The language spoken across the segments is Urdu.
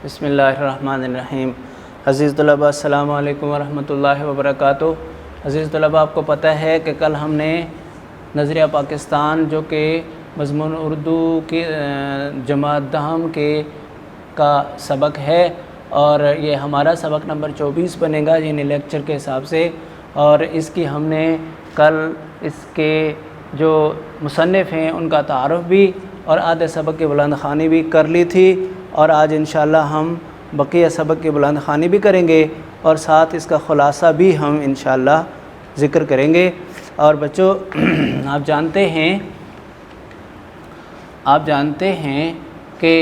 بسم اللہ الرحمن الرحیم۔ عزیز طلباء السلام علیکم ورحمۃ اللہ وبرکاتہ۔ عزیز طلباء، آپ کو پتہ ہے کہ کل ہم نے نظریہ پاکستان جو کہ مضمون اردو کی جماعت دہم کا سبق ہے، اور یہ ہمارا سبق نمبر 24 بنے گا یعنی لیکچر کے حساب سے، اور اس کی ہم نے کل اس کے جو مصنف ہیں ان کا تعارف بھی اور آدھے سبق کی بلند خوانی بھی کر لی تھی، اور آج انشاءاللہ ہم بقیہ سبق کی بلند خوانی بھی کریں گے اور ساتھ اس کا خلاصہ بھی ہم انشاءاللہ ذکر کریں گے۔ اور بچوں، آپ جانتے ہیں کہ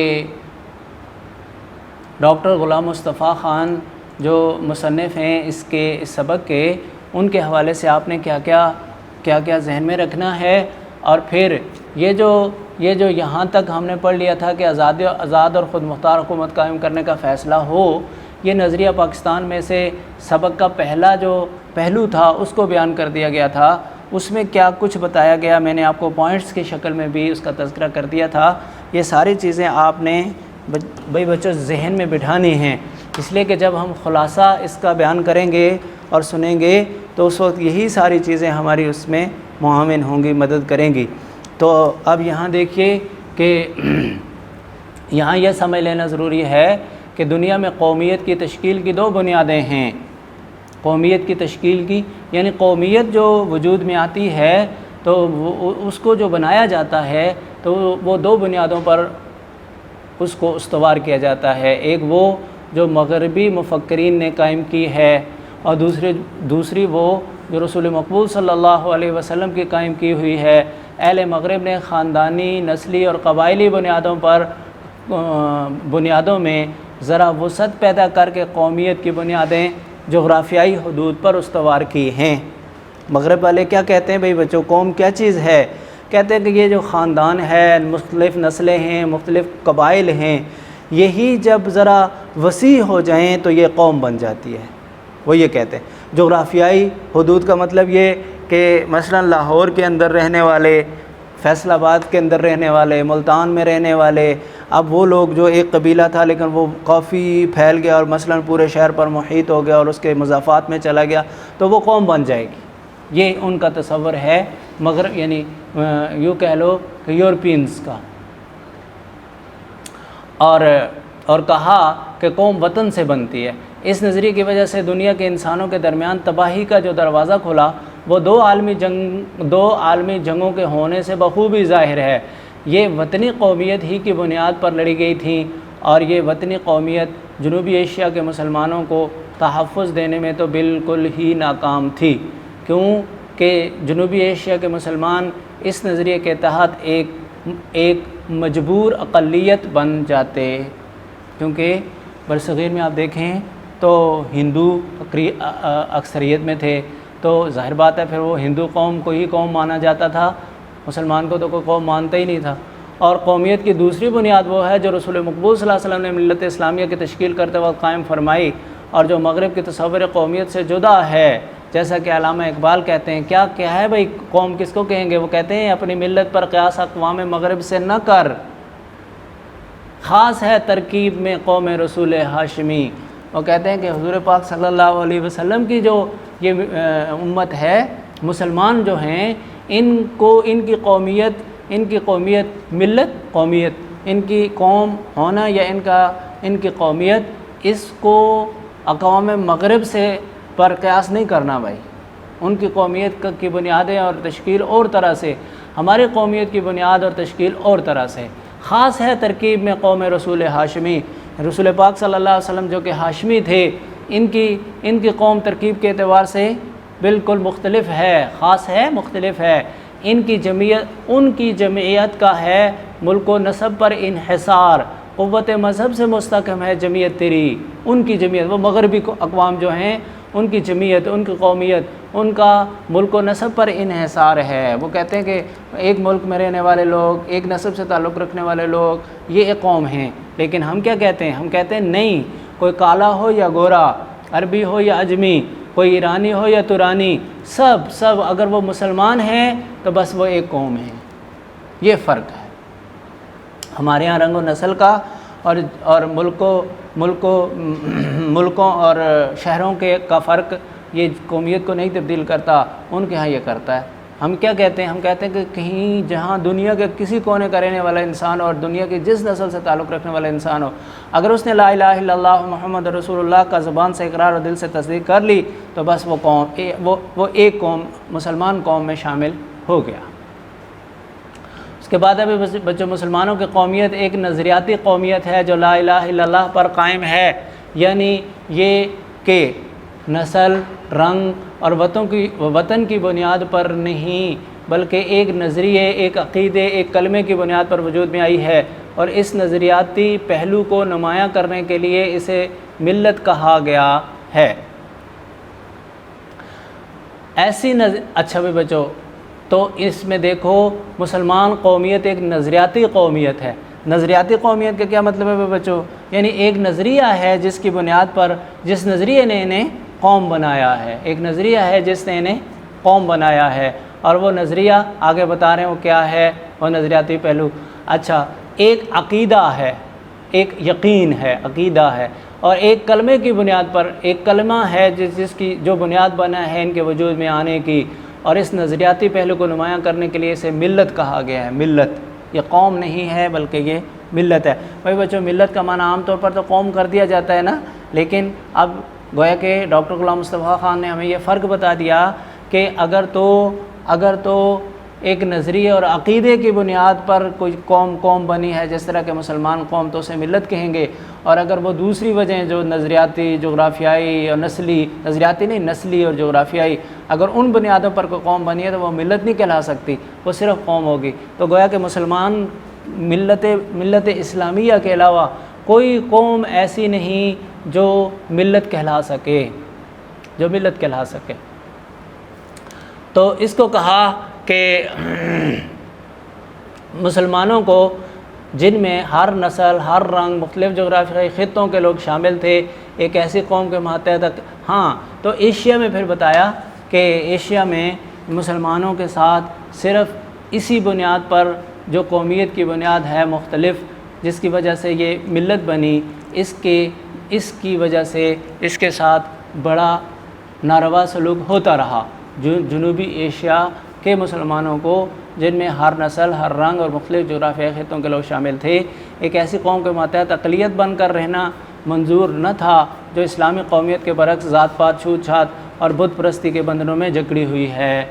ڈاکٹر غلام مصطفیٰ خان جو مصنف ہیں اس سبق کے، ان کے حوالے سے آپ نے کیا کیا ذہن میں رکھنا ہے، اور پھر یہ جو یہاں تک ہم نے پڑھ لیا تھا کہ آزاد اور خود مختار حکومت قائم کرنے کا فیصلہ ہو، یہ نظریہ پاکستان میں سے سبق کا پہلا جو پہلو تھا اس کو بیان کر دیا گیا تھا۔ اس میں کیا کچھ بتایا گیا، میں نے آپ کو پوائنٹس کی شکل میں بھی اس کا تذکرہ کر دیا تھا۔ یہ ساری چیزیں آپ نے بچوں ذہن میں بٹھانی ہیں، اس لیے کہ جب ہم خلاصہ اس کا بیان کریں گے اور سنیں گے تو اس وقت یہی ساری چیزیں ہماری اس میں معاون ہوں گی، مدد کریں گی۔ تو اب یہاں دیکھیے کہ یہاں یہ سمجھ لینا ضروری ہے کہ دنیا میں قومیت کی تشکیل کی دو بنیادیں ہیں۔ قومیت کی تشکیل کی یعنی قومیت جو وجود میں آتی ہے تو اس کو جو بنایا جاتا ہے تو وہ دو بنیادوں پر اس کو استوار کیا جاتا ہے۔ ایک وہ جو مغربی مفکرین نے قائم کی ہے، اور دوسری وہ جو رسول مقبول صلی اللہ علیہ وسلم کی قائم کی ہوئی ہے۔ اہل مغرب نے خاندانی، نسلی اور قبائلی بنیادوں میں ذرا وسعت پیدا کر کے قومیت کی بنیادیں جغرافیائی حدود پر استوار کی ہیں۔ مغرب والے کیا کہتے ہیں بھئی بچوں، قوم کیا چیز ہے؟ کہتے ہیں کہ یہ جو خاندان ہے، مختلف نسلیں ہیں، مختلف قبائل ہیں، یہی جب ذرا وسیع ہو جائیں تو یہ قوم بن جاتی ہے۔ وہ یہ کہتے ہیں جغرافیائی حدود کا مطلب یہ کہ مثلا لاہور کے اندر رہنے والے، فیصل آباد کے اندر رہنے والے، ملتان میں رہنے والے، اب وہ لوگ جو ایک قبیلہ تھا لیکن وہ کافی پھیل گیا اور مثلا پورے شہر پر محیط ہو گیا اور اس کے مضافات میں چلا گیا تو وہ قوم بن جائے گی۔ یہ ان کا تصور ہے مغرب، یعنی یوں کہہ لو کہ یورپینز کا، اور کہا کہ قوم وطن سے بنتی ہے۔ اس نظریے کی وجہ سے دنیا کے انسانوں کے درمیان تباہی کا جو دروازہ کھلا وہ دو عالمی جنگوں کے ہونے سے بخوبی ظاہر ہے۔ یہ وطنی قومیت ہی کی بنیاد پر لڑی گئی تھیں، اور یہ وطنی قومیت جنوبی ایشیا کے مسلمانوں کو تحفظ دینے میں تو بالکل ہی ناکام تھی، کیونکہ جنوبی ایشیا کے مسلمان اس نظریے کے تحت ایک مجبور اقلیت بن جاتے، کیونکہ برصغیر میں آپ دیکھیں تو ہندو اکثریت میں تھے، تو ظاہر بات ہے پھر وہ ہندو قوم کو ہی قوم مانا جاتا تھا، مسلمان کو تو کوئی قوم مانتا ہی نہیں تھا۔ اور قومیت کی دوسری بنیاد وہ ہے جو رسول مقبول صلی اللہ علیہ وسلم نے ملت اسلامیہ کی تشکیل کرتے وقت قائم فرمائی، اور جو مغرب کے تصور قومیت سے جدا ہے، جیسا کہ علامہ اقبال کہتے ہیں۔ کیا ہے بھئی قوم کس کو کہیں گے؟ وہ کہتے ہیں اپنی ملت پر قیاس اقوام مغرب سے نہ کر، خاص ہے ترکیب میں قوم رسول ہاشمی۔ وہ کہتے ہیں کہ حضور پاک صلی اللہ علیہ وسلم کی جو یہ امت ہے، مسلمان جو ہیں، ان کی قومیت ملت، قومیت ان کی قوم ہونا یا ان کی قومیت، اس کو اقوام مغرب سے پر قیاس نہیں کرنا بھائی۔ ان کی قومیت کی بنیادیں اور تشکیل اور طرح سے، ہماری قومیت کی بنیاد اور تشکیل اور طرح سے، خاص ہے ترکیب میں قوم رسول ہاشمی۔ رسول پاک صلی اللہ علیہ وسلم جو کہ ہاشمی تھے، ان کی قوم ترکیب کے اعتبار سے بالکل مختلف ہے، خاص ہے، مختلف ہے۔ ان کی جمعیت کا ہے ملک و نسب پر انحصار، قوت مذہب سے مستحکم ہے جمعیت تیری۔ ان کی جمعیت، وہ مغربی اقوام جو ہیں، ان کی جمعیت، ان کی قومیت، ان کا ملک و نسب پر انحصار ہے۔ وہ کہتے ہیں کہ ایک ملک میں رہنے والے لوگ، ایک نسب سے تعلق رکھنے والے لوگ، یہ ایک قوم ہیں۔ لیکن ہم کیا کہتے ہیں؟ ہم کہتے ہیں نہیں، کوئی کالا ہو یا گورا، عربی ہو یا عجمی، کوئی ایرانی ہو یا ترانی، سب اگر وہ مسلمان ہیں تو بس وہ ایک قوم ہے۔ یہ فرق ہے ہمارے ہاں رنگ و نسل کا اور ملکوں اور شہروں کا فرق یہ قومیت کو نہیں تبدیل کرتا، ان کے ہاں یہ کرتا ہے۔ ہم کیا کہتے ہیں؟ ہم کہتے ہیں کہ کہیں جہاں دنیا کے کسی کونے کا رہنے والا انسان اور دنیا کی جس نسل سے تعلق رکھنے والا انسان ہو، اگر اس نے لا الہ الا اللہ محمد رسول اللہ کا زبان سے اقرار اور دل سے تصدیق کر لی تو بس وہ ایک قوم، مسلمان قوم میں شامل ہو گیا۔ اس کے بعد ابھی بچوں، مسلمانوں کی قومیت ایک نظریاتی قومیت ہے جو لا الہ الا اللہ پر قائم ہے، یعنی یہ کہ نسل، رنگ اور وطن کی بنیاد پر نہیں، بلکہ ایک نظریے، ایک عقیدے، ایک کلمے کی بنیاد پر وجود میں آئی ہے، اور اس نظریاتی پہلو کو نمایاں کرنے کے لیے اسے ملت کہا گیا ہے۔ اچھا بھی بچو، تو اس میں دیکھو مسلمان قومیت ایک نظریاتی قومیت ہے۔ نظریاتی قومیت کا کیا مطلب ہے بچو؟ یعنی ایک نظریہ ہے جس کی بنیاد پر، جس نظریے نے انہیں قوم بنایا ہے، ایک نظریہ ہے جس نے انہیں قوم بنایا ہے، اور وہ نظریہ آگے بتا رہے ہیں وہ کیا ہے، وہ نظریاتی پہلو۔ اچھا، ایک عقیدہ ہے، ایک یقین ہے، عقیدہ ہے، اور ایک کلمے کی بنیاد پر، ایک کلمہ ہے جس کی جو بنیاد بنا ہے ان کے وجود میں آنے کی، اور اس نظریاتی پہلو کو نمایاں کرنے کے لیے اسے ملت کہا گیا ہے۔ ملت، یہ قوم نہیں ہے بلکہ یہ ملت ہے۔ بھائی بچوں، ملت کا معنی عام طور پر تو قوم کر دیا جاتا ہے نا، لیکن اب گویا کہ ڈاکٹر غلام مصطفیٰ خان نے ہمیں یہ فرق بتا دیا کہ اگر تو ایک نظریے اور عقیدے کی بنیاد پر کوئی قوم بنی ہے، جس طرح کے مسلمان قوم، تو اسے ملت کہیں گے، اور اگر وہ دوسری وجہیں جو نظریاتی، جغرافیائی اور نسلی اور جغرافیائی، اگر ان بنیادوں پر کوئی قوم بنی ہے تو وہ ملت نہیں کہلا سکتی، وہ صرف قوم ہوگی۔ تو گویا کہ مسلمان ملت اسلامیہ کے علاوہ کوئی قوم ایسی نہیں جو ملت کہلا سکے، تو اس کو کہا کہ مسلمانوں کو، جن میں ہر نسل، ہر رنگ، مختلف جغرافیائی خطوں کے لوگ شامل تھے، ایک ایسی قوم کے ماتحت۔ ہاں، تو ایشیا میں پھر بتایا کہ ایشیا میں مسلمانوں کے ساتھ صرف اسی بنیاد پر جو قومیت کی بنیاد ہے مختلف، جس کی وجہ سے یہ ملت بنی، اس کی وجہ سے اس کے ساتھ بڑا ناروا سلوک ہوتا رہا۔ جنوبی ایشیا کے مسلمانوں کو، جن میں ہر نسل، ہر رنگ اور مختلف جغرافیائی خطوں کے لوگ شامل تھے، ایک ایسی قوم کے ماتحت اقلیت بن کر رہنا منظور نہ تھا جو اسلامی قومیت کے برعکس ذات پات، چھوت چھات اور بت پرستی کے بندھنوں میں جکڑی ہوئی ہے۔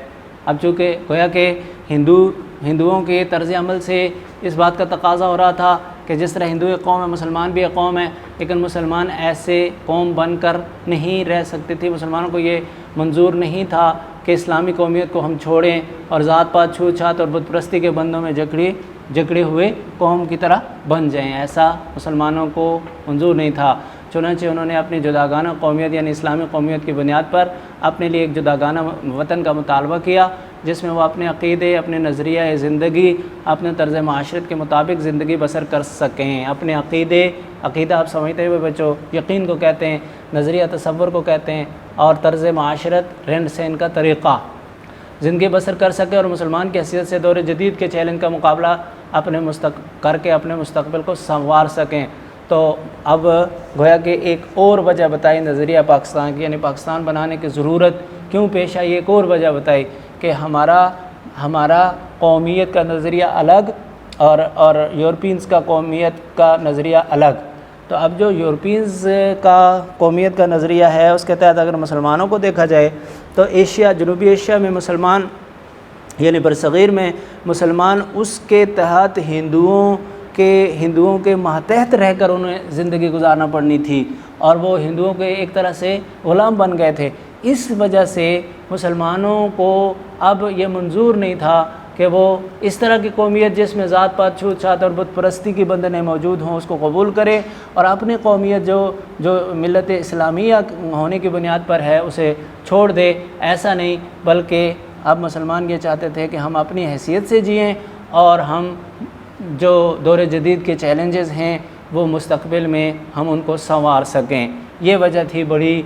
اب چونکہ گویا کہ ہندوؤں کے طرز عمل سے اس بات کا تقاضا ہو رہا تھا کہ جس طرح ہندو ایک قوم ہے، مسلمان بھی ایک قوم ہے، لیکن مسلمان ایسے قوم بن کر نہیں رہ سکتی تھی۔ مسلمانوں کو یہ منظور نہیں تھا کہ اسلامی قومیت کو ہم چھوڑیں اور ذات پات، چھوت چھات اور بت پرستی کے بندوں میں جکڑے ہوئے قوم کی طرح بن جائیں، ایسا مسلمانوں کو منظور نہیں تھا۔ چنانچہ انہوں نے اپنی جداگانہ قومیت یعنی اسلامی قومیت کی بنیاد پر اپنے لیے ایک جداگانہ وطن کا مطالبہ کیا، جس میں وہ اپنے عقیدے، اپنے نظریہ زندگی، اپنے طرز معاشرت کے مطابق زندگی بسر کر سکیں۔ اپنے عقیدہ آپ سمجھتے ہوئے بچوں، یقین کو کہتے ہیں، نظریہ تصور کو کہتے ہیں، اور طرز معاشرت، رہن سہن کا طریقہ، زندگی بسر کر سکے اور مسلمان کی حیثیت سے دور جدید کے چیلنج کا مقابلہ کر کے اپنے مستقبل کو سنوار سکیں۔ تو اب گویا کہ ایک اور وجہ بتائی نظریہ پاکستان کی، یعنی پاکستان بنانے کی ضرورت کیوں پیش آئی، ایک اور وجہ بتائی کہ ہمارا قومیت کا نظریہ الگ اور یورپینز کا قومیت کا نظریہ الگ۔ تو اب جو یورپینز کا قومیت کا نظریہ ہے، اس کے تحت اگر مسلمانوں کو دیکھا جائے تو جنوبی ایشیا میں مسلمان، یعنی برصغیر میں مسلمان، اس کے تحت ہندوؤں کے ماتحت رہ کر انہیں زندگی گزارنا پڑنی تھی، اور وہ ہندوؤں کے ایک طرح سے غلام بن گئے تھے۔ اس وجہ سے مسلمانوں کو اب یہ منظور نہیں تھا کہ وہ اس طرح کی قومیت جس میں ذات پات، چھوت چھات اور بت پرستی کی بندھنیں موجود ہوں، اس کو قبول کرے، اور اپنی قومیت جو ملت اسلامیہ ہونے کی بنیاد پر ہے اسے چھوڑ دے۔ ایسا نہیں، بلکہ اب مسلمان یہ چاہتے تھے کہ ہم اپنی حیثیت سے جئیں، اور ہم جو دور جدید کے چیلنجز ہیں وہ مستقبل میں ہم ان کو سنوار سکیں۔ یہ وجہ تھی بڑی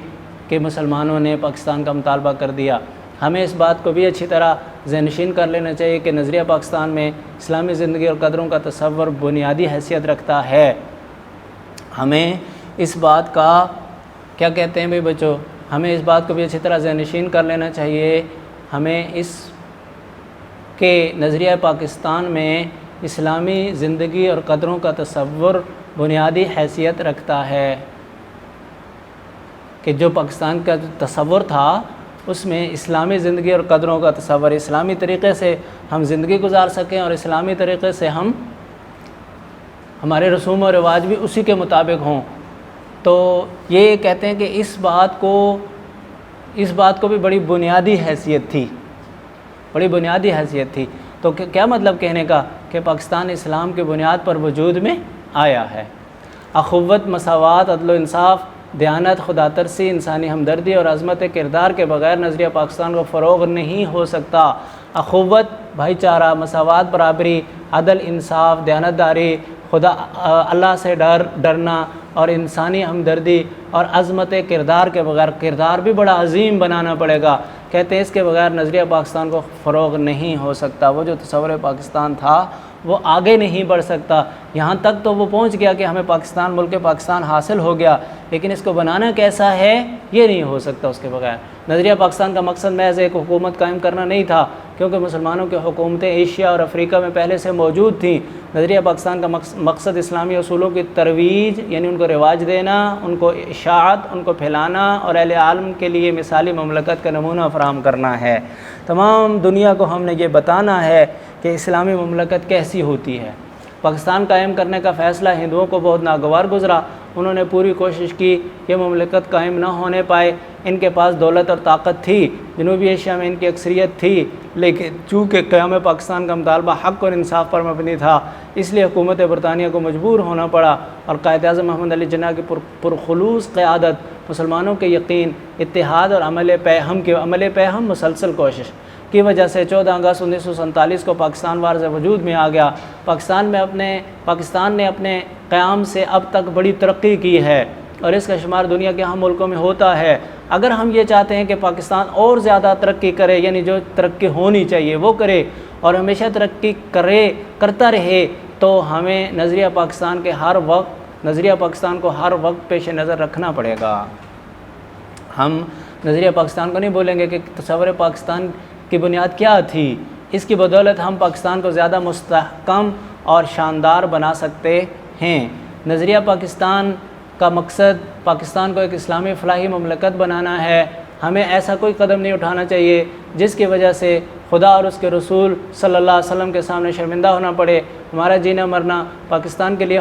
کہ مسلمانوں نے پاکستان کا مطالبہ کر دیا۔ ہمیں اس بات کو بھی اچھی طرح ذہن نشین کر لینا چاہیے کہ نظریہ پاکستان میں اسلامی زندگی اور قدروں کا تصور بنیادی حیثیت رکھتا ہے، ہمیں اس بات کا کیا کہتے ہیں بھائی بچوں، ہمیں اس بات کو بھی اچھی طرح ذہن نشین کر لینا چاہیے، ہمیں اس کے نظریہ پاکستان میں اسلامی زندگی اور قدروں کا تصور بنیادی حیثیت رکھتا ہے، کہ جو پاکستان کا تصور تھا اس میں اسلامی زندگی اور قدروں کا تصور، اسلامی طریقے سے ہم زندگی گزار سکیں اور اسلامی طریقے سے ہمارے رسوم و رواج بھی اسی کے مطابق ہوں۔ تو یہ کہتے ہیں کہ اس بات کو بھی بڑی بنیادی حیثیت تھی، تو کیا مطلب کہنے کا کہ پاکستان اسلام کی بنیاد پر وجود میں آیا ہے۔ اخوت، مساوات، عدل و انصاف، دیانت، خدا ترسی، انسانی ہمدردی اور عظمت کردار کے بغیر نظریہ پاکستان کو فروغ نہیں ہو سکتا۔ اخوت، بھائی چارہ، مساوات، برابری، عدل، انصاف، دیانتداری، خدا اللہ سے ڈرنا اور انسانی ہمدردی اور عظمت کردار کے بغیر، کردار بھی بڑا عظیم بنانا پڑے گا، کہتے ہیں اس کے بغیر نظریہ پاکستان کو فروغ نہیں ہو سکتا۔ وہ جو تصور پاکستان تھا وہ آگے نہیں بڑھ سکتا، یہاں تک تو وہ پہنچ گیا کہ ہمیں پاکستان، ملک پاکستان حاصل ہو گیا، لیکن اس کو بنانا کیسا ہے یہ نہیں ہو سکتا اس کے بغیر۔ نظریہ پاکستان کا مقصد محض ایک حکومت قائم کرنا نہیں تھا، کیونکہ مسلمانوں کی حکومتیں ایشیا اور افریقہ میں پہلے سے موجود تھیں۔ نظریہ پاکستان کا مقصد اسلامی اصولوں کی ترویج، یعنی ان کو رواج دینا، ان کو اشاعت، ان کو پھیلانا اور اہل عالم کے لیے مثالی مملکت کا نمونہ فراہم کرنا ہے۔ تمام دنیا کو ہم نے یہ بتانا ہے کہ اسلامی مملکت کیسی ہوتی ہے۔ پاکستان قائم کرنے کا فیصلہ ہندوؤں کو بہت ناگوار گزرا، انہوں نے پوری کوشش کی، یہ مملکت قائم نہ ہونے پائے۔ ان کے پاس دولت اور طاقت تھی، جنوبی ایشیا میں ان کی اکثریت تھی، لیکن چونکہ قیام پاکستان کا مطالبہ حق اور انصاف پر مبنی تھا، اس لیے حکومت برطانیہ کو مجبور ہونا پڑا، اور قائد اعظم محمد علی جناح کی پرخلوص قیادت، مسلمانوں کے یقین، اتحاد اور عمل پیہم مسلسل کوشش کی وجہ سے 14 اگست 1947 کو پاکستان وارز وجود میں آ گیا۔ پاکستان نے اپنے قیام سے اب تک بڑی ترقی کی ہے، اور اس کا شمار دنیا کے اہم ملکوں میں ہوتا ہے۔ اگر ہم یہ چاہتے ہیں کہ پاکستان اور زیادہ ترقی کرے، یعنی جو ترقی ہونی چاہیے وہ کرے اور ہمیشہ ترقی کرتا رہے، تو ہمیں نظریہ پاکستان کو ہر وقت پیش نظر رکھنا پڑے گا۔ ہم نظریہ پاکستان کو نہیں بولیں گے کہ تصور پاکستان کی بنیاد کیا تھی، اس کی بدولت ہم پاکستان کو زیادہ مستحکم اور شاندار بنا سکتے ہیں۔ نظریہ پاکستان کا مقصد پاکستان کو ایک اسلامی فلاحی مملکت بنانا ہے۔ ہمیں ایسا کوئی قدم نہیں اٹھانا چاہیے جس کی وجہ سے خدا اور اس کے رسول صلی اللہ علیہ وسلم کے سامنے شرمندہ ہونا پڑے۔ ہمارا جینا مرنا پاکستان کے لیے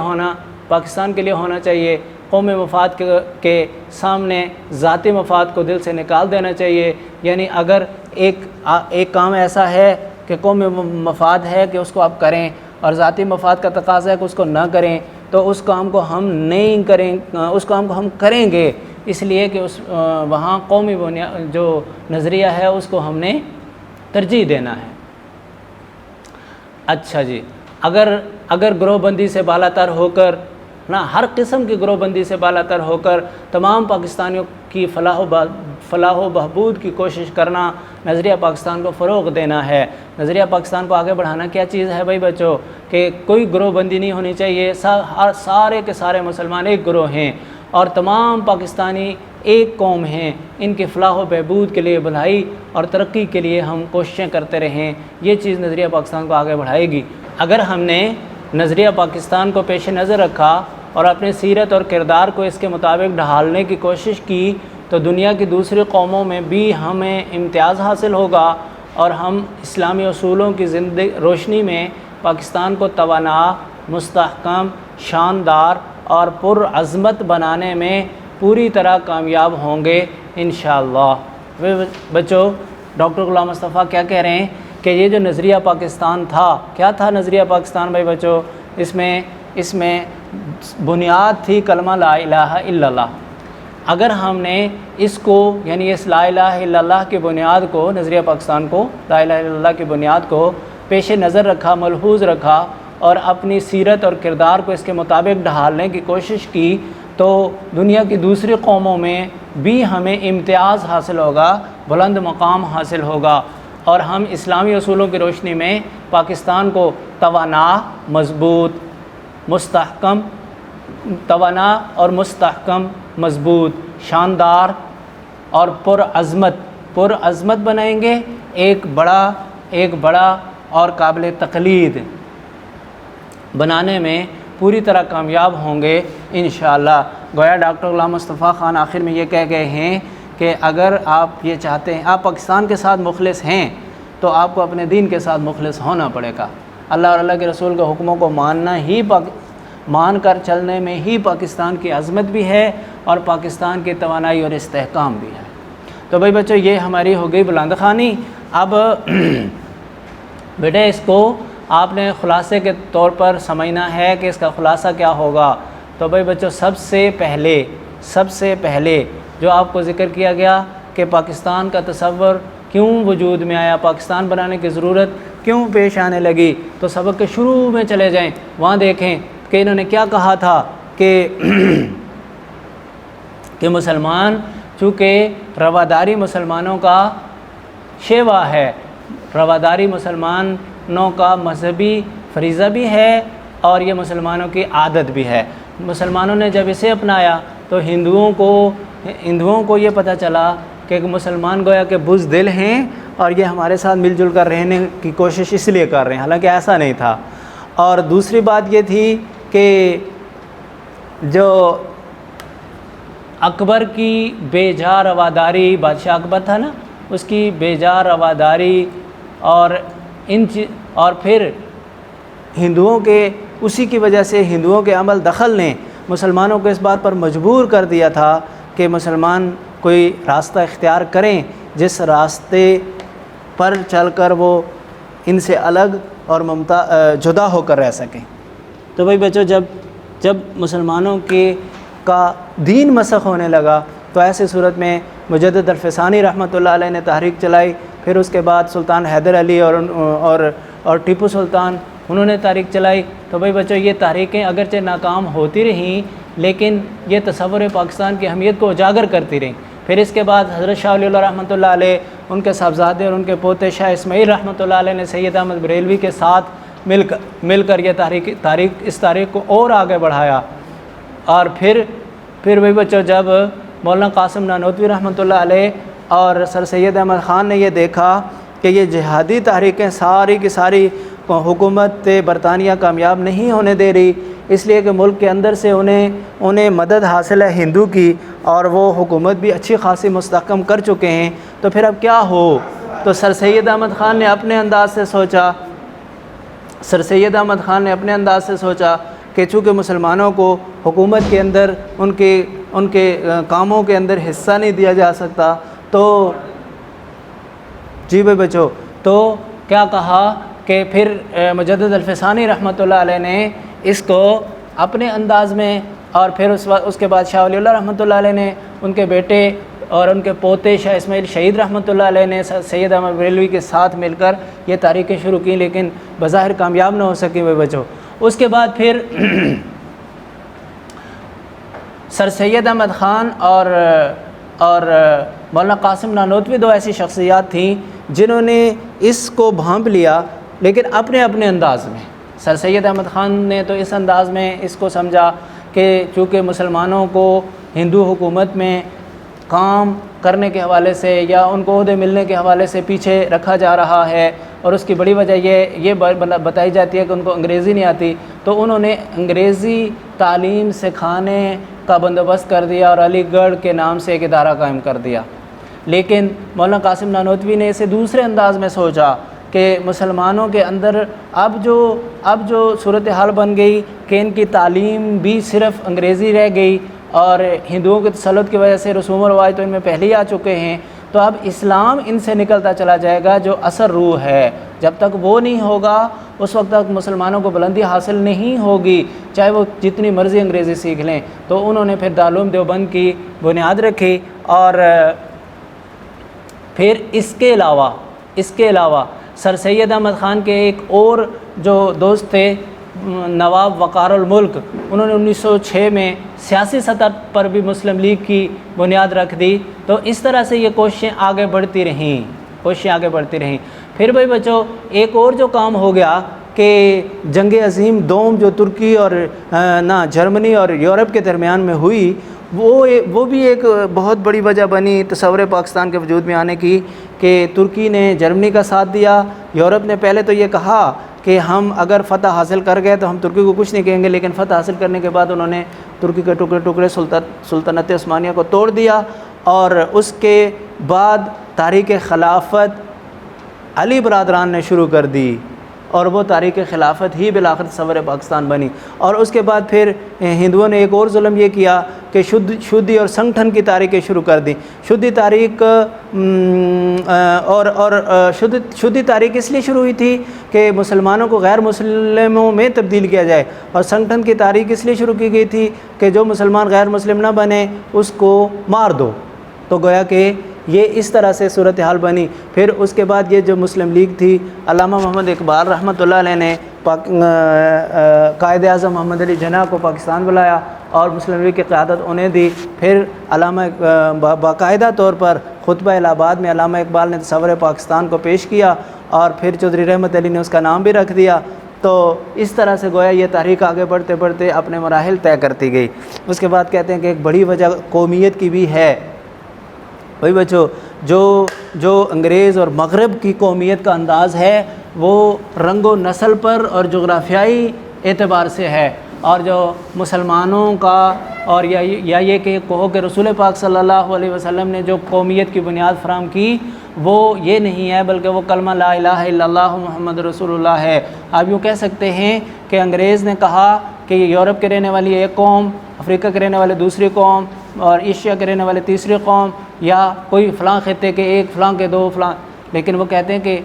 ہونا چاہیے۔ قومی مفاد کے سامنے ذاتی مفاد کو دل سے نکال دینا چاہیے، یعنی اگر ایک کام ایسا ہے کہ قومی مفاد ہے کہ اس کو آپ کریں اور ذاتی مفاد کا تقاضا ہے کہ اس کو نہ کریں، تو اس کام کو ہم نہیں کریں، اس کام کو ہم کریں گے، اس لیے کہ وہاں قومی جو نظریہ ہے اس کو ہم نے ترجیح دینا ہے۔ اچھا جی، اگر گروہ بندی سے بالا تر ہو کر، ہر قسم کی گروہ بندی سے بالا تر ہو کر تمام پاکستانیوں کی فلاح و بہبود کی کوشش کرنا نظریہ پاکستان کو فروغ دینا ہے۔ نظریہ پاکستان کو آگے بڑھانا کیا چیز ہے بھائی بچوں، کہ کوئی گروہ بندی نہیں ہونی چاہیے، سارے کے سارے مسلمان ایک گروہ ہیں اور تمام پاکستانی ایک قوم ہیں، ان کی فلاح و بہبود کے لیے، بھلائی اور ترقی کے لیے ہم کوششیں کرتے رہیں، یہ چیز نظریہ پاکستان کو آگے بڑھائے گی۔ اگر ہم نے نظریہ پاکستان کو پیش نظر رکھا اور اپنی سیرت اور کردار کو اس کے مطابق ڈھالنے کی کوشش کی، تو دنیا کی دوسری قوموں میں بھی ہمیں امتیاز حاصل ہوگا، اور ہم اسلامی اصولوں کی روشنی میں پاکستان کو توانا، مستحکم، شاندار اور پرعظمت بنانے میں پوری طرح کامیاب ہوں گے انشاءاللہ۔ بچوں، ڈاکٹر غلام مصطفیٰ کیا کہہ رہے ہیں کہ یہ جو نظریہ پاکستان تھا، کیا تھا نظریہ پاکستان بھائی بچوں؟ اس میں بنیاد تھی کلمہ لا الہ الا اللہ۔ اگر ہم نے اس کو، یعنی اس لا الہ الا اللہ کی بنیاد کو، نظریہ پاکستان کو، لا الہ الا اللہ کی بنیاد کو پیش نظر رکھا، ملحوظ رکھا اور اپنی سیرت اور کردار کو اس کے مطابق ڈھالنے کی کوشش کی، تو دنیا کی دوسری قوموں میں بھی ہمیں امتیاز حاصل ہوگا، بلند مقام حاصل ہوگا، اور ہم اسلامی اصولوں کی روشنی میں پاکستان کو توانا، مضبوط، مستحکم توانا اور مستحکم، مضبوط، شاندار اور پرعظمت بنائیں گے، ایک بڑا اور قابل تقلید بنانے میں پوری طرح کامیاب ہوں گے انشاءاللہ۔ گویا ڈاکٹر غلام مصطفیٰ خان آخر میں یہ کہہ گئے ہیں کہ اگر آپ یہ چاہتے ہیں، آپ پاکستان کے ساتھ مخلص ہیں تو آپ کو اپنے دین کے ساتھ مخلص ہونا پڑے گا۔ اللہ اور اللہ کے رسول کے حکموں کو مان کر چلنے میں ہی پاکستان کی عظمت بھی ہے اور پاکستان کی توانائی اور استحکام بھی ہے۔ تو بھائی بچوں، یہ ہماری ہو گئی بلند خوانی۔ اب بیٹے اس کو آپ نے خلاصے کے طور پر سمجھنا ہے کہ اس کا خلاصہ کیا ہوگا۔ تو بھائی بچوں، سب سے پہلے جو آپ کو ذکر کیا گیا کہ پاکستان کا تصور کیوں وجود میں آیا، پاکستان بنانے کی ضرورت کیوں پیش آنے لگی، تو سبق کے شروع میں چلے جائیں، وہاں دیکھیں کہ انہوں نے کیا کہا تھا کہ مسلمان چونکہ رواداری مسلمانوں کا شیوا ہے، رواداری مسلمانوں کا مذہبی فریضہ بھی ہے اور یہ مسلمانوں کی عادت بھی ہے۔ مسلمانوں نے جب اسے اپنایا تو ہندوؤں کو یہ پتہ چلا کہ مسلمان گویا کہ بزدل ہیں اور یہ ہمارے ساتھ مل جل کر رہنے کی کوشش اس لیے کر رہے ہیں، حالانکہ ایسا نہیں تھا۔ اور دوسری بات یہ تھی کہ جو اکبر کی بے جا رواداری، بادشاہ اکبر تھا نا، اس کی بے جا رواداری اور پھر ہندوؤں کے اسی کی وجہ سے ہندوؤں کے عمل دخل نے مسلمانوں کو اس بات پر مجبور کر دیا تھا کہ مسلمان کوئی راستہ اختیار کریں جس راستے پر چل کر وہ ان سے الگ اور جدا ہو کر رہ سکیں۔ تو بھائی بچوں، جب مسلمانوں کا دین مسخ ہونے لگا تو ایسے صورت میں مجدد الفسانی رحمۃ اللہ علیہ نے تحریک چلائی، پھر اس کے بعد سلطان حیدر علی اور ٹیپو سلطان انہوں نے تحریک چلائی۔ تو بھائی بچوں، یہ تحریکیں اگرچہ ناکام ہوتی رہیں لیکن یہ تصور پاکستان کی اہمیت کو اجاگر کرتی رہیں۔ پھر اس کے بعد حضرت شاہ ولی اللہ رحمۃ اللہ علیہ، ان کے صاحبزادے اور ان کے پوتے شاہ اسماعیل رحمۃ اللہ علیہ نے سید احمد بریلوی کے ساتھ مل کر یہ اس تحریک کو اور آگے بڑھایا۔ اور پھر بھائی بچوں، جب مولانا قاسم نانوتوی رحمۃ اللہ علیہ اور سر سید احمد خان نے یہ دیکھا کہ یہ جہادی تحریکیں ساری کی ساری حکومت برطانیہ کامیاب نہیں ہونے دے رہی، اس لیے کہ ملک کے اندر سے انہیں مدد حاصل ہے ہندو کی اور وہ حکومت بھی اچھی خاصی مستحکم کر چکے ہیں، تو پھر اب کیا ہو؟ تو سر سید احمد خان نے اپنے انداز سے سوچا کہ چونکہ مسلمانوں کو حکومت کے اندر ان کے کاموں کے اندر حصہ نہیں دیا جا سکتا، تو جی بھائی بچوں، تو کیا کہا کہ پھر مجدد الفسانی رحمۃ اللہ علیہ نے اس کو اپنے انداز میں، اور پھر اس کے بعد شاہ ولی اللہ رحمۃ اللہ علیہ نے ان کے بیٹے اور ان کے پوتے شاہ اسماعیل شہید رحمۃ اللہ علیہ نے سید احمد بریلوی کے ساتھ مل کر یہ تحریکیں شروع کی، لیکن بظاہر کامیاب نہ ہو سکی بھائی بچوں۔ اس کے بعد پھر سر سید احمد خان اور مولانا قاسم نانوتوی دو ایسی شخصیات تھیں جنہوں نے اس کو بھانپ لیا، لیکن اپنے انداز میں۔ سر سید احمد خان نے تو اس انداز میں اس کو سمجھا کہ چونکہ مسلمانوں کو ہندو حکومت میں کام کرنے کے حوالے سے یا ان کو عہدے ملنے کے حوالے سے پیچھے رکھا جا رہا ہے، اور اس کی بڑی وجہ یہ بتائی جاتی ہے کہ ان کو انگریزی نہیں آتی، تو انہوں نے انگریزی تعلیم سکھانے کا بندوبست کر دیا اور علی گڑھ کے نام سے ایک ادارہ قائم کر دیا۔ لیکن مولانا قاسم نانوتوی نے اسے دوسرے انداز میں سوچا کہ مسلمانوں کے اندر اب جو صورتحال بن گئی کہ ان کی تعلیم بھی صرف انگریزی رہ گئی اور ہندوؤں کے تسلط کی وجہ سے رسوم و رواج تو ان میں پہلے ہی آ چکے ہیں، تو اب اسلام ان سے نکلتا چلا جائے گا جو اثر روح ہے۔ جب تک وہ نہیں ہوگا اس وقت تک مسلمانوں کو بلندی حاصل نہیں ہوگی، چاہے وہ جتنی مرضی انگریزی سیکھ لیں۔ تو انہوں نے پھر دارالعلوم دیوبند کی بنیاد رکھی، اور پھر اس کے علاوہ سر سید احمد خان کے ایک اور جو دوست تھے نواب وقار الملک، انہوں نے 1906 میں سیاسی سطح پر بھی مسلم لیگ کی بنیاد رکھ دی۔ تو اس طرح سے یہ کوششیں آگے بڑھتی رہیں۔ پھر بھائی بچوں، ایک اور جو کام ہو گیا کہ جنگ عظیم دوم جو ترکی اور جرمنی اور یورپ کے درمیان میں ہوئی، وہ بھی ایک بہت بڑی وجہ بنی تصور پاکستان کے وجود میں آنے کی، کہ ترکی نے جرمنی کا ساتھ دیا۔ یورپ نے پہلے تو یہ کہا کہ ہم اگر فتح حاصل کر گئے تو ہم ترکی کو کچھ نہیں کہیں گے، لیکن فتح حاصل کرنے کے بعد انہوں نے ترکی کے ٹکڑے ٹکڑے سلطنت عثمانیہ کو توڑ دیا، اور اس کے بعد تحریک خلافت علی برادران نے شروع کر دی، اور وہ تحریک خلافت ہی بالآخر تصور پاکستان بنی۔ اور اس کے بعد پھر ہندوؤں نے ایک اور ظلم یہ کیا کہ شدھی اور سنگٹھن کی تحریکیں شروع کر دی۔ شدھی تحریک شدھی تحریک اس لیے شروع ہوئی تھی کہ مسلمانوں کو غیر مسلموں میں تبدیل کیا جائے، اور سنگٹھن کی تحریک اس لیے شروع کی گئی تھی کہ جو مسلمان غیر مسلم نہ بنے اس کو مار دو۔ تو گویا کہ یہ اس طرح سے صورتحال بنی۔ پھر اس کے بعد یہ جو مسلم لیگ تھی، علامہ محمد اقبال رحمۃ اللہ علیہ نے قائد اعظم محمد علی جناح کو پاکستان بلایا اور مسلم لیگ کی قیادت انہیں دی۔ پھر علامہ باقاعدہ طور پر خطبہ الہ آباد میں علامہ اقبال نے تصور پاکستان کو پیش کیا، اور پھر چودھری رحمت علی نے اس کا نام بھی رکھ دیا۔ تو اس طرح سے گویا یہ تحریک آگے بڑھتے بڑھتے اپنے مراحل طے کرتی گئی۔ اس کے بعد کہتے ہیں کہ ایک بڑی وجہ قومیت کی بھی ہے۔ بھائی بچوں، جو انگریز اور مغرب کی قومیت کا انداز ہے وہ رنگ و نسل پر اور جغرافیائی اعتبار سے ہے، اور جو مسلمانوں کا اور یا یہ کہ کہو کہ رسول پاک صلی اللہ علیہ وسلم نے جو قومیت کی بنیاد فراہم کی وہ یہ نہیں ہے، بلکہ وہ کلمہ لا الہ الا اللہ محمد رسول اللہ ہے۔ آپ یوں کہہ سکتے ہیں کہ انگریز نے کہا کہ یورپ کے رہنے والی ایک قوم، افریقہ کے رہنے والے دوسری قوم، اور ایشیا کے رہنے والے تیسری قوم، یا کوئی فلاں خطے کے ایک، فلاں کے دو، فلاں، لیکن وہ کہتے ہیں کہ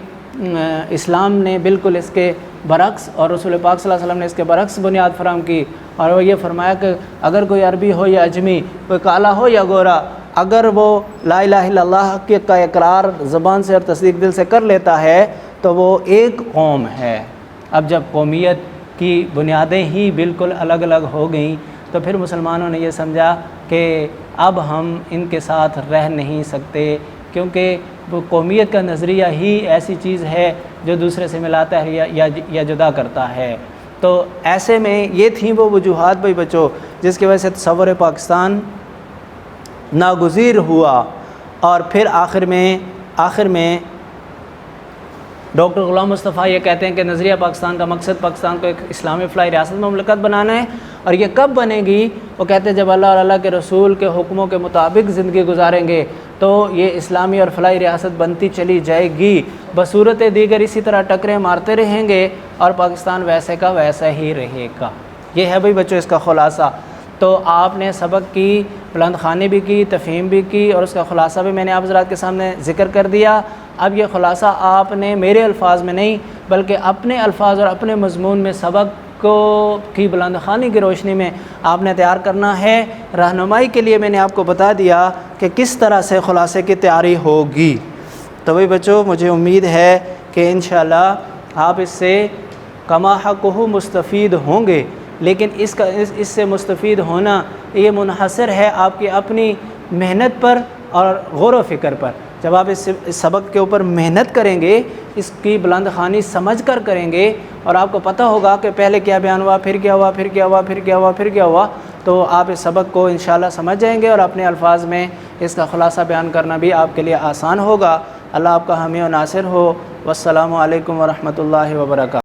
اسلام نے بالکل اس کے برعکس، اور رسول پاک صلی اللہ علیہ وسلم نے اس کے برعکس بنیاد فراہم کی، اور وہ یہ فرمایا کہ اگر کوئی عربی ہو یا اجمی، کوئی کالا ہو یا گورا، اگر وہ لا الہ الا اللہ کا اقرار زبان سے اور تصدیق دل سے کر لیتا ہے تو وہ ایک قوم ہے۔ اب جب قومیت کی بنیادیں ہی بالکل الگ الگ ہو گئیں تو پھر مسلمانوں نے یہ سمجھا کہ اب ہم ان کے ساتھ رہ نہیں سکتے، کیونکہ وہ قومیت کا نظریہ ہی ایسی چیز ہے جو دوسرے سے ملاتا ہے یا جدا کرتا ہے۔ تو ایسے میں یہ تھیں وہ وجوہات بھائی بچوں جس کی وجہ سے تصور پاکستان ناگزیر ہوا، اور پھر آخر میں ڈاکٹر غلام مصطفیٰ یہ کہتے ہیں کہ نظریہ پاکستان کا مقصد پاکستان کو ایک اسلامی فلاحی ریاست مملکت بنانا ہے، اور یہ کب بنے گی؟ وہ کہتے ہیں جب اللہ اور اللہ کے رسول کے حکموں کے مطابق زندگی گزاریں گے تو یہ اسلامی اور فلاحی ریاست بنتی چلی جائے گی، بصورت دیگر اسی طرح ٹکریں مارتے رہیں گے اور پاکستان ویسے کا ویسا ہی رہے گا۔ یہ ہے بھائی بچوں اس کا خلاصہ۔ تو آپ نے سبق کی بلند خوانی بھی کی، تفہیم بھی کی، اور اس کا خلاصہ بھی میں نے آپ حضرات کے سامنے ذکر کر دیا۔ اب یہ خلاصہ آپ نے میرے الفاظ میں نہیں بلکہ اپنے الفاظ اور اپنے مضمون میں سبق کی بلند خوانی کی روشنی میں آپ نے تیار کرنا ہے۔ رہنمائی کے لیے میں نے آپ کو بتا دیا کہ کس طرح سے خلاصے کی تیاری ہوگی۔ تو بھائی بچوں مجھے امید ہے کہ انشاءاللہ آپ اس سے کما حقہ مستفید ہوں گے، لیکن اس سے مستفید ہونا یہ منحصر ہے آپ کی اپنی محنت پر اور غور و فکر پر۔ جب آپ اس سبق کے اوپر محنت کریں گے، اس کی بلند خوانی سمجھ کر کریں گے، اور آپ کو پتہ ہوگا کہ پہلے کیا بیان ہوا، پھر کیا ہوا، پھر کیا ہوا، پھر کیا ہوا، پھر کیا ہوا، تو آپ اس سبق کو انشاءاللہ سمجھ جائیں گے، اور اپنے الفاظ میں اس کا خلاصہ بیان کرنا بھی آپ کے لیے آسان ہوگا۔ اللہ آپ کا حامی و ناصر ہو۔ والسلام علیکم ورحمۃ اللہ وبرکاتہ۔